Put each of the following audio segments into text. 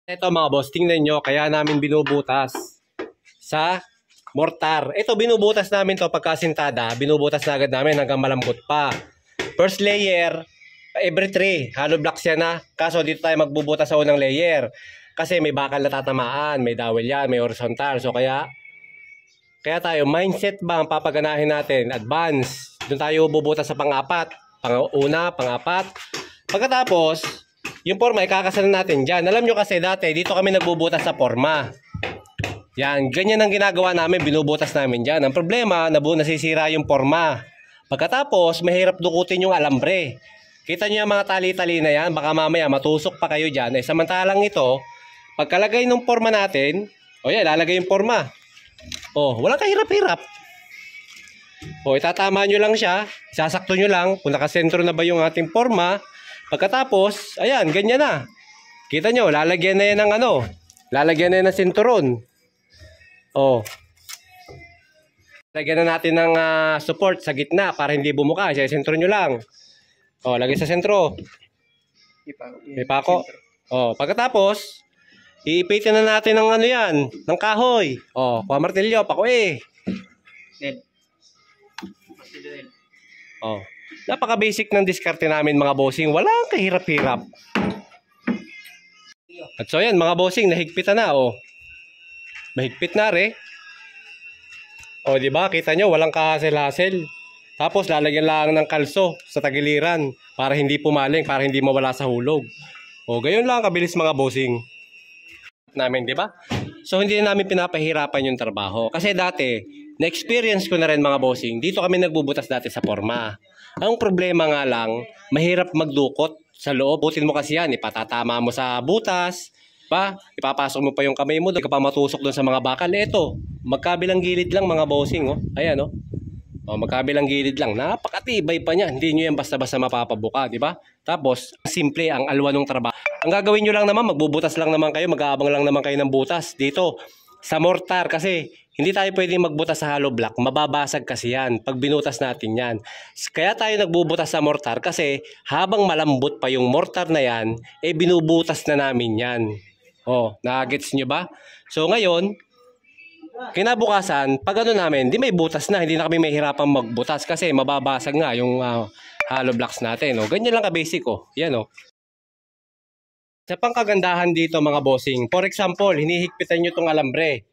Ito mga boss, tingnan nyo, kaya namin binubutas sa mortar. Ito, binubutas namin to pagkasintada, binubutas na agad namin hanggang malambot pa. First layer, every 3, hollow blocks yan na. Kaso dito tayo magbubutas sa unang layer. Kasi may bakal na tatamaan, may dowel yan, may horizontal. So kaya tayo, mindset ba ang papaganahin natin? Advance. Doon tayo bubutas sa pang-apat, pang-una, pang-apat. Pagkatapos, yung forma, ikakasalan natin dyan. Alam nyo kasi dati, dito kami nagbubutas sa forma. Yan, ganyan ang ginagawa namin, binubutas namin dyan. Ang problema, nasisira yung forma. Pagkatapos, mahirap dukutin yung alambre. Kita nyo yung mga tali-tali na yan, baka mamaya matusok pa kayo dyan. Samantalang ito, pagkalagay ng forma natin, yan, lalagay yung forma. Walang kahirap-hirap. Itatama nyo lang siya, sasakto nyo lang kung nakasentro na ba yung ating forma. Pagkatapos, ayan, ganyan na. Kita nyo, lalagyan na yan ng lalagyan na yan ng sinturon. Lagyan na natin ng support sa gitna para hindi bumuka. Sentro nyo lang. Lagay sa sentro. May pako. Pagkatapos, iipitin na natin ng yan, ng kahoy. Kuha martilyo, pako Napaka-basic ng diskarte namin mga bossing. Walang kahirap-hirap. At so yan mga bossing, nahigpitan na mahigpit na diba? Kita nyo, walang kahasel-hasel. Tapos lalagyan lang ng kalso sa tagiliran para hindi pumaling, para hindi mawala sa hulog. Gayon lang kabilis mga bossing namin, diba? So hindi na namin pinapahirapan yung trabaho. Kasi dati, na-experience ko na rin mga bossing, dito kami nagbubutas dati sa forma. Ang problema nga lang, mahirap magdukot sa loob. Butin mo kasi yan, ipatatama mo sa butas, ipapasok mo pa yung kamay mo, doon ka pa matusok doon sa mga bakal. Ito, magkabilang gilid lang mga bossing. Ayan magkabilang gilid lang. Napakatibay pa niya. Hindi nyo yan basta-basta mapapabuka, di ba? Tapos, simple ang alwa ng trabaho. Ang gagawin nyo lang naman, magbubutas lang naman kayo, mag-aabang lang naman kayo ng butas dito sa mortar kasi hindi tayo pwedeng magbutas sa hollow block. Mababasag kasi yan pag binutas natin yan. Kaya tayo nagbubutas sa mortar kasi habang malambot pa yung mortar na yan, binubutas na namin yan. Nagets nyo ba? So ngayon, kinabukasan, pag namin, di may butas na, hindi na kami mahirapang magbutas kasi mababasag nga yung hollow blocks natin. Ganyan lang ka-basic. Yan Sa pangkagandahan dito mga bossing, for example, hinihigpitan nyo itong alambre,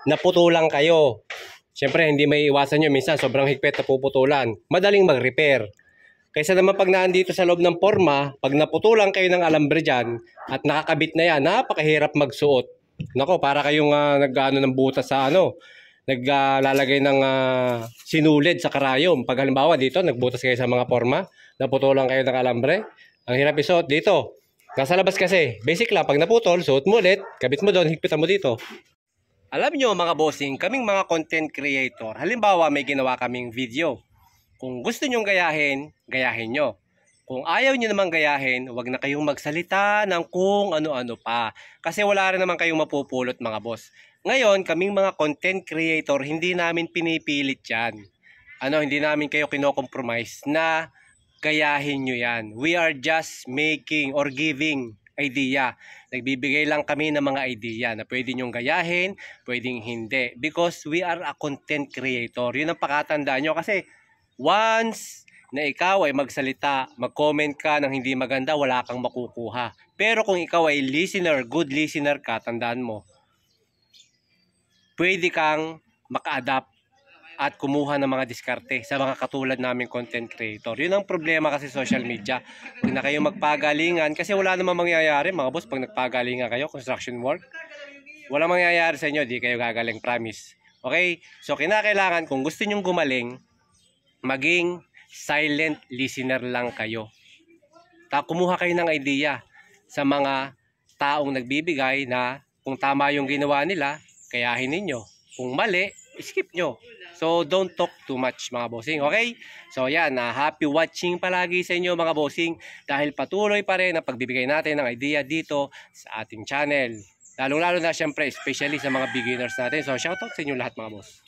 naputulan kayo. Siyempre, hindi may iwasan nyo, minsan sobrang higpit na puputulan. Madaling mag-repair. Kaysa naman pag naandito sa loob ng forma, pag naputulan kayo ng alambre dyan, at nakakabit na yan, napakahirap magsuot. Para kayong nag-ano ng butas sa naglalagay ng sinulid sa karayom. Pag halimbawa dito, nagbutas kayo sa mga forma, naputulan kayo ng alambre, ang hirap isuot dito. Nasa labas kasi, basic lang, pag naputol, suot mo ulit, kabit mo doon, higpitan mo dito. Alam nyo mga bossing, kaming mga content creator, halimbawa may ginawa kaming video. Kung gusto nyong gayahin, gayahin nyo. Kung ayaw nyo naman gayahin, wag na kayong magsalita ng kung ano-ano pa. Kasi wala rin naman kayong mapupulot mga boss. Ngayon, kaming mga content creator, hindi namin pinipilit yan. Hindi namin kayo kino-compromise na gayahin nyo yan. We are just making or giving idea. Nagbibigay lang kami ng mga idea na pwede nyong gayahin, pwedeng hindi. Because we are a content creator. Yun ang pakatandaan nyo. Kasi once na ikaw ay magsalita, mag-comment ka ng hindi maganda, wala kang makukuha. Pero kung ikaw ay listener, good listener ka, tandaan mo, pwede kang maka-adapt at kumuha ng mga diskarte sa mga katulad naming content creator. Yun ang problema kasi social media. Huwag na kayo magpagalingan kasi wala namang mangyayari mga boss pag nagpagalingan kayo, construction work. Wala mangyayari sa inyo, di kayo gagaling, promise. Okay? So kinakailangan kung gusto nyong gumaling, maging silent listener lang kayo. Kumuha kayo ng idea sa mga taong nagbibigay na kung tama yung ginawa nila, kayahin ninyo. Kung mali, skip nyo. So, don't talk too much mga bossing, okay? So, yan, happy watching palagi sa inyo mga bossing dahil patuloy pa rin ang pagbibigay natin ng idea dito sa ating channel. Lalong-lalo na syempre, especially sa mga beginners natin. So, shoutout sa inyo lahat mga boss.